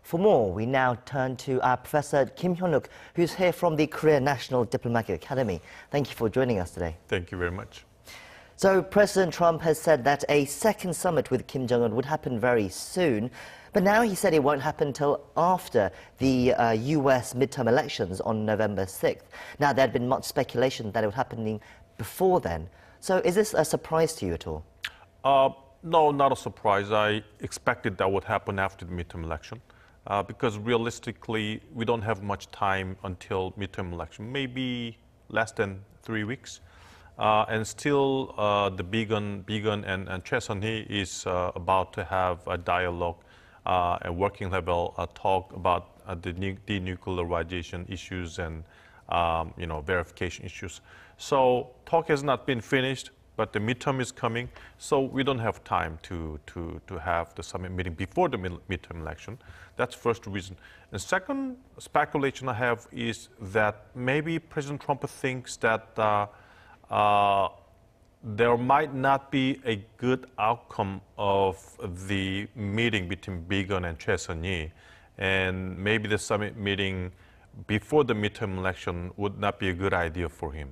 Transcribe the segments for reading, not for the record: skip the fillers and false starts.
For more, we now turn to Professor Kim Hyun-wook, who's here from the Korea National Diplomatic Academy. Thank you for joining us today. Thank you very much. So President Trump has said that a second summit with Kim Jong-un would happen very soon, but now he said it won't happen until after the US midterm elections on November 6th. Now, there had been much speculation that it would happen before then. So is this a surprise to you at all? No, not a surprise. I expected that would happen after the midterm election. Because realistically, we don't have much time until midterm election, maybe less than 3 weeks. And still, the Bigun and Choi Sun-hee is about to have a dialogue, a working level talk about the denuclearization issues and verification issues. So talk has not been finished, but the midterm is coming, so we don't have time to have the summit meeting before the midterm election. That's first reason. And second speculation I have is that maybe President Trump thinks that there might not be a good outcome of the meeting between Bigun and Choi Sun-hee, and maybe the summit meeting before the midterm election would not be a good idea for him.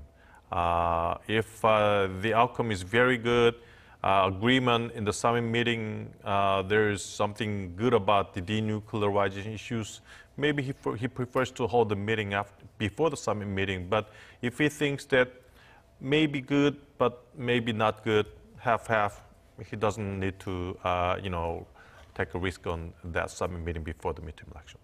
If the outcome is very good, agreement in the summit meeting, there is something good about the denuclearization issues, maybe he prefers to hold the meeting before the summit meeting. But if he thinks that maybe good, but maybe not good, half-half, he doesn't need to, take a risk on that summit meeting before the midterm election.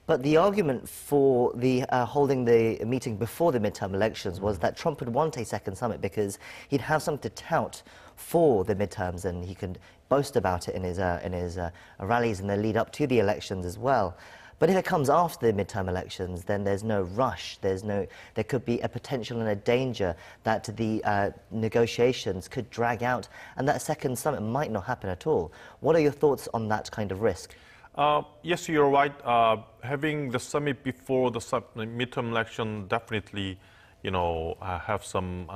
But the argument for the holding the meeting before the midterm elections was that Trump would want a second summit because he'd have something to tout for the midterms, and he could boast about it in his rallies in the lead up to the elections as well. But if it comes after the midterm elections, then there's no rush. There could be a potential and a danger that the negotiations could drag out, and that second summit might not happen at all. What are your thoughts on that kind of risk? Yes, you're right. Having the summit before the midterm election definitely, have some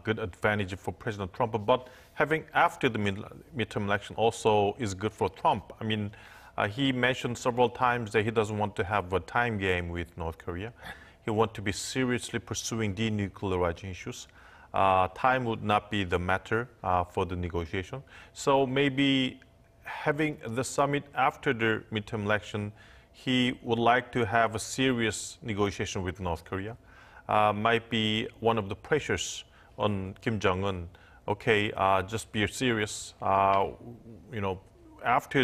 good advantage for President Trump. But having after the midterm election also is good for Trump. I mean, he mentioned several times that he doesn't want to have a time game with North Korea. He wants to be seriously pursuing denuclearization issues. Time would not be the matter for the negotiation. So maybe having the summit after the midterm election, he would like to have a serious negotiation with North Korea. Might be one of the pressures on Kim Jong-un. Okay, just be serious. After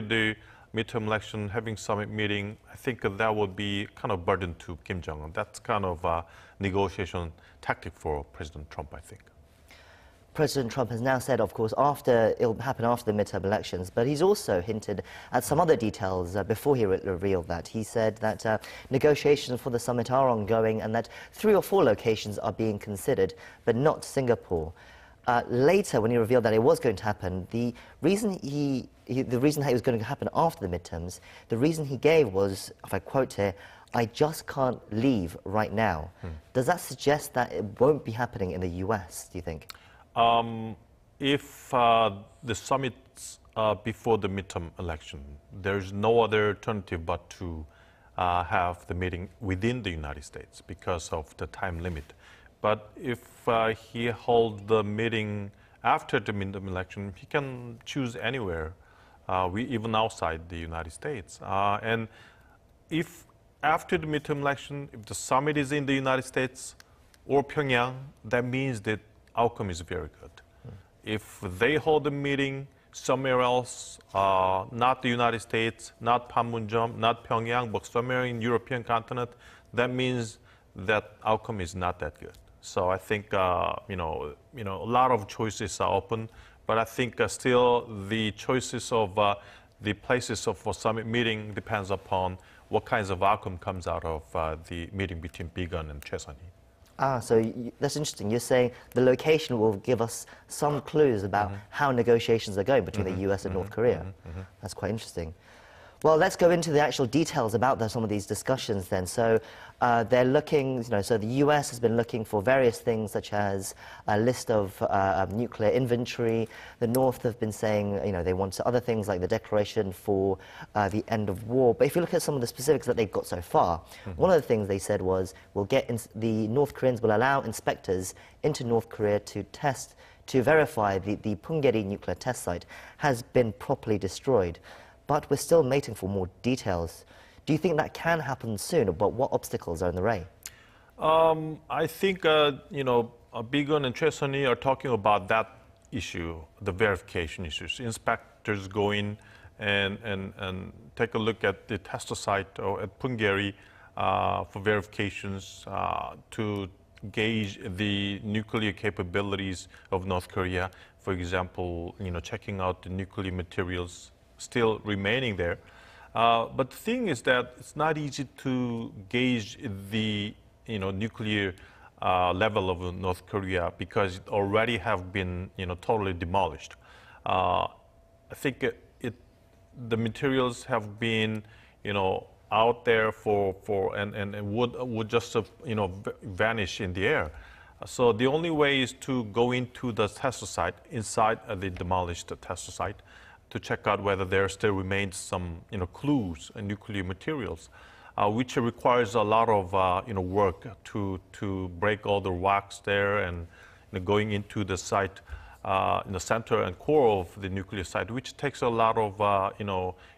the midterm election, having summit meeting, I think that would be kind of burden to Kim Jong-un. That's kind of a negotiation tactic for President Trump, I think. President Trump has now said, of course, it'll happen after the midterm elections, but he's also hinted at some other details before he revealed that. He said that negotiations for the summit are ongoing and that 3 or 4 locations are being considered, but not Singapore. Later, when he revealed that it was going to happen, the reason that it was going to happen after the midterms, the reason he gave was, if I quote here, "I just can't leave right now." Does that suggest that it won't be happening in the US, do you think? If the summit's before the midterm election, there's no other alternative but to have the meeting within the United States because of the time limit. But if he holds the meeting after the midterm election, he can choose anywhere, even outside the United States. And if after the midterm election, if the summit is in the United States or Pyongyang, that means that outcome is very good. If they hold a meeting somewhere else, not the United States, not Panmunjom, not Pyongyang, but somewhere in European continent, that means that outcome is not that good. So I think a lot of choices are open, but I think still the choices of the places for summit meeting depends upon what kinds of outcome comes out of the meeting between Bigun and Choi Sun-hee. So that's interesting. You're saying the location will give us some clues about how negotiations are going between the US and North Korea. That's quite interesting. Well, let's go into the actual details about some of these discussions then. So They're looking, so the US has been looking for various things such as a list of nuclear inventory. The North have been saying, they want other things like the declaration for the end of war. But if you look at some of the specifics that they've got so far, one of the things they said was, the North Koreans will allow inspectors into North Korea to test, to verify the Punggye-ri nuclear test site has been properly destroyed. But we're still waiting for more details. Do you think that can happen soon, but what obstacles are in the way? I think, Bigun and Choi Sun-hee are talking about that issue, the verification issues. Inspectors go in and take a look at the test site or at Punggye-ri for verifications to gauge the nuclear capabilities of North Korea. For example, checking out the nuclear materials still remaining there. But the thing is that it's not easy to gauge the nuclear level of North Korea because it already have been totally demolished. I think the materials have been out there and would just vanish in the air. So the only way is to go into the test site inside the demolished test site to check out whether there still remains some clues and nuclear materials, which requires a lot of work to break all the rocks there and going into the site in the center and core of the nuclear site, which takes a lot of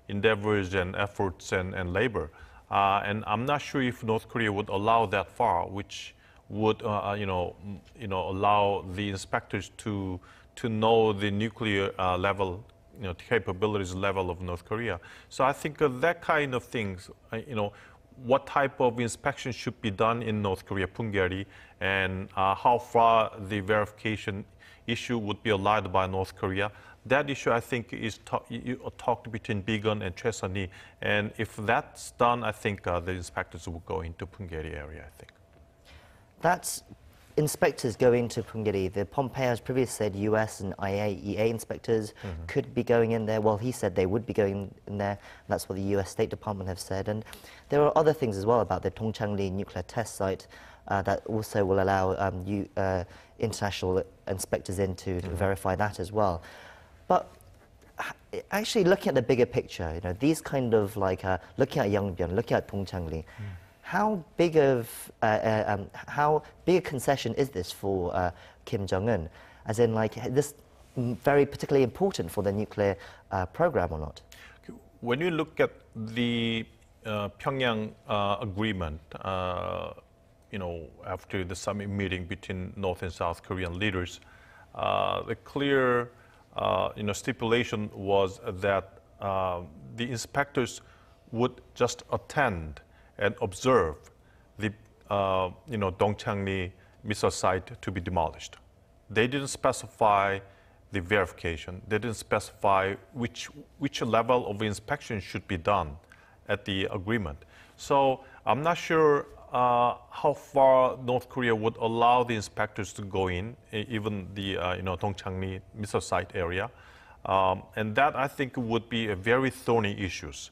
endeavors and efforts and labor. And I'm not sure if North Korea would allow that far, which would allow the inspectors to know the nuclear level, capabilities level of North Korea. So I think that kind of things, what type of inspection should be done in North Korea, Punggye-ri, and how far the verification issue would be allowed by North Korea. That issue, I think, is talked between Bigun and Choi Sun-hee. And if that's done, I think the inspectors will go into Punggye-ri area, I think. That's inspectors go into Punggye-ri. The Pompeo has previously said US and IAEA inspectors could be going in there. Well, he said they would be going in there. That's what the US State Department have said. And there are other things as well about the Dongchangli nuclear test site that also will allow international inspectors in to verify that as well. But actually looking at the bigger picture, these kind of looking at Yeongbyon, looking at Dongchangli, how big a concession is this for Kim Jong-un? As in, this very particularly important for the nuclear program or not? When you look at the Pyongyang agreement, after the summit meeting between North and South Korean leaders, the clear stipulation was that the inspectors would just attend and observe the Dongchangli missile site to be demolished. They didn't specify the verification. They didn't specify which level of inspection should be done at the agreement. So I'm not sure how far North Korea would allow the inspectors to go in, even the Dongchangli missile site area, and that I think would be a very thorny issues.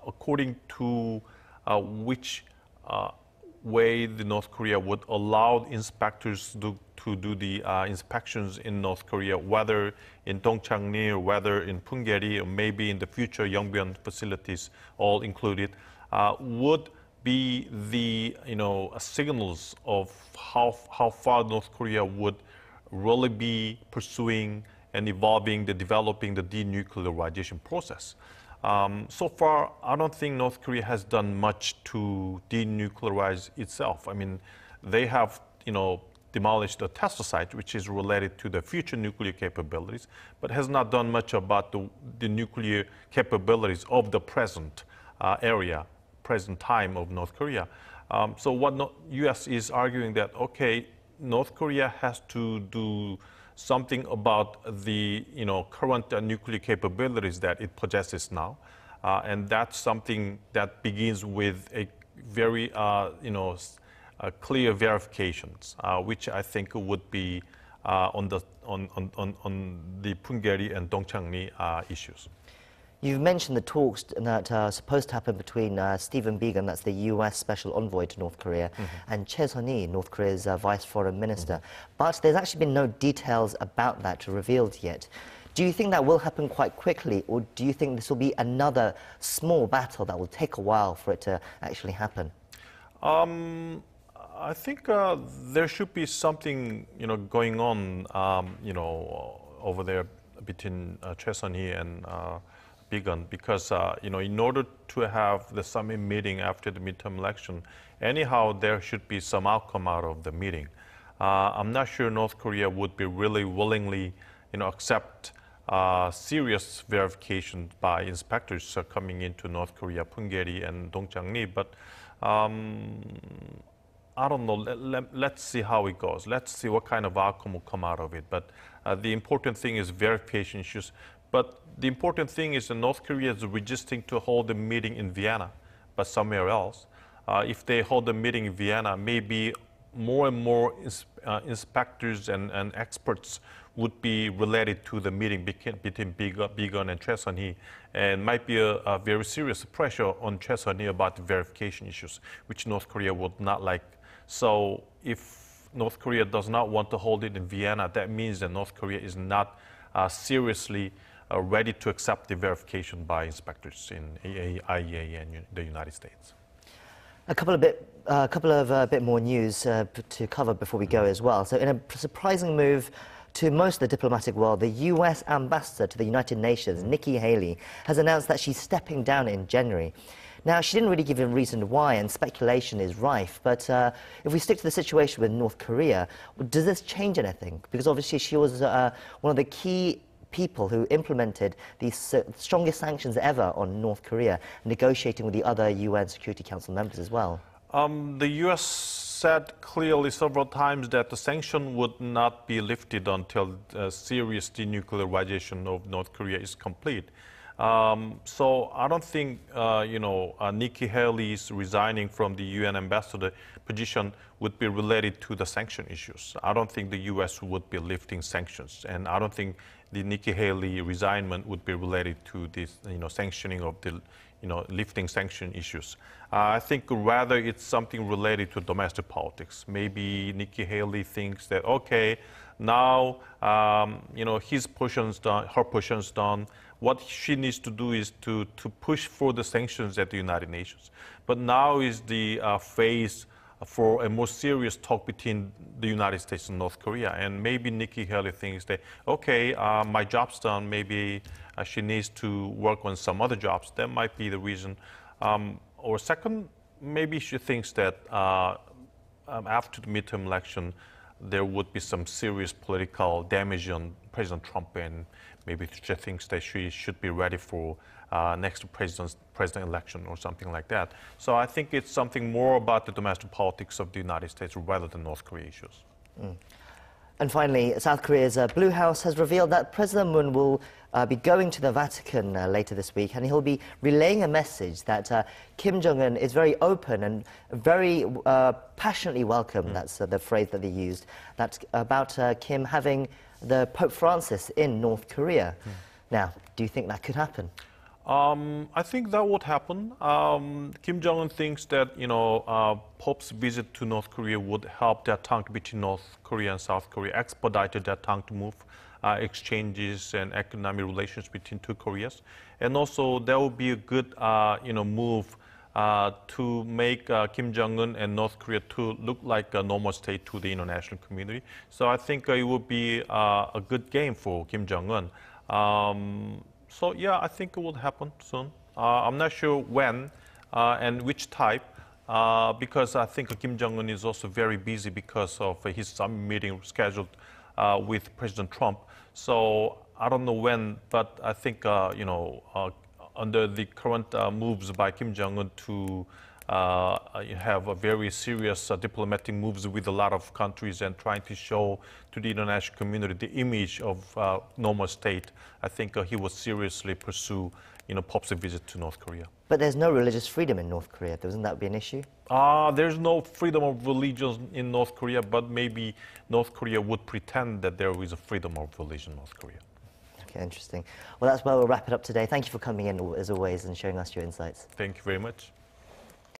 According to which way the North Korea would allow inspectors to do the inspections in North Korea, whether in Dongchangli or whether in Punggye-ri or maybe in the future Yeongbyon facilities, all included, would be the signals of how far North Korea would really be pursuing and developing the denuclearization process. So far, I don't think North Korea has done much to denuclearize itself. I mean, they have, demolished a test site, which is related to the future nuclear capabilities, but has not done much about the nuclear capabilities of the present present time of North Korea. So what U.S. is arguing that, okay, North Korea has to do something about the current nuclear capabilities that it possesses now, and that's something that begins with a very clear verifications, which I think would be on the Punggye-ri and Dongchangli issues. You've mentioned the talks that are supposed to happen between Stephen Biegun, that's the US Special Envoy to North Korea, and Choi Sun-hee, North Korea's Vice Foreign Minister. But there's actually been no details about that revealed yet. Do you think that will happen quite quickly, or do you think this will be another small battle that will take a while for it to actually happen? I think there should be something, going on, over there between Choi Sun-hee and Biegun, because in order to have the summit meeting after the midterm election, anyhow there should be some outcome out of the meeting. I'm not sure North Korea would be really willingly, accept serious verification by inspectors coming into North Korea, Punggye-ri and Dongchang-ri, but I don't know. Let's see how it goes. Let's see what kind of outcome will come out of it. But the important thing is verification issues. But the important thing is that North Korea is resisting to hold a meeting in Vienna, but somewhere else. If they hold a meeting in Vienna, maybe more and more inspectors and experts would be related to the meeting between Biegun and Choi Sun-hee, and might be a very serious pressure on Choi Sun-hee about the verification issues, which North Korea would not like. So if North Korea does not want to hold it in Vienna, that means that North Korea is not seriously ready to accept the verification by inspectors in IAEA and the United States. A couple of bit more news to cover before we go as well. So in a surprising move to most of the diplomatic world, the US ambassador to the United Nations, Nikki Haley, has announced that she's stepping down in January. Now, she didn't really give a reason why, and speculation is rife, but if we stick to the situation with North Korea, does this change anything? Because obviously she was one of the key people who implemented the strongest sanctions ever on North Korea, negotiating with the other UN Security Council members as well. The US said clearly several times that the sanction would not be lifted until serious denuclearization of North Korea is complete. So I don't think, Nikki Haley's resigning from the UN ambassador position would be related to the sanction issues. I don't think the US would be lifting sanctions, and I don't think the Nikki Haley resignment would be related to this, sanctioning of the, lifting sanction issues. I think rather it's something related to domestic politics. Maybe Nikki Haley thinks that, okay, now, his position's done, her position's done. What she needs to do is to push for the sanctions at the United Nations. But now is the phase for a more serious talk between the United States and North Korea. And maybe Nikki Haley thinks that, okay, my job's done, maybe she needs to work on some other jobs. That might be the reason. Or second, maybe she thinks that after the midterm election, there would be some serious political damage on President Trump, and maybe she thinks that she should be ready for next president election or something like that. So I think it's something more about the domestic politics of the United States rather than North Korea issues. And finally, South Korea's Blue House has revealed that President Moon will be going to the Vatican later this week, and he'll be relaying a message that Kim Jong-un is very open and very passionately welcome, that's the phrase that they used, that's about Kim having the Pope Francis in North Korea. Now, do you think that could happen? I think that would happen. Kim Jong-un thinks that, Pope's visit to North Korea would help that tongue between North Korea and South Korea, expedited that tongue to move exchanges and economic relations between two Koreas. And also, that would be a good, move to make Kim Jong-un and North Korea to look like a normal state to the international community. So I think it would be a good game for Kim Jong-un. So yeah, I think it will happen soon. I'm not sure when and which type, because I think Kim Jong-un is also very busy because of his summit meeting scheduled with President Trump. So I don't know when, but I think, under the current moves by Kim Jong-un to have a very serious diplomatic moves with a lot of countries and trying to show to the international community the image of normal state, I think he will seriously pursue, Pope's visit to North Korea. But there's no religious freedom in North Korea. Doesn't that be an issue? There's no freedom of religion in North Korea, but maybe North Korea would pretend that there is a freedom of religion in North Korea. Okay, interesting. Well, that's where we'll wrap it up today. Thank you for coming in, as always, and showing us your insights. Thank you very much.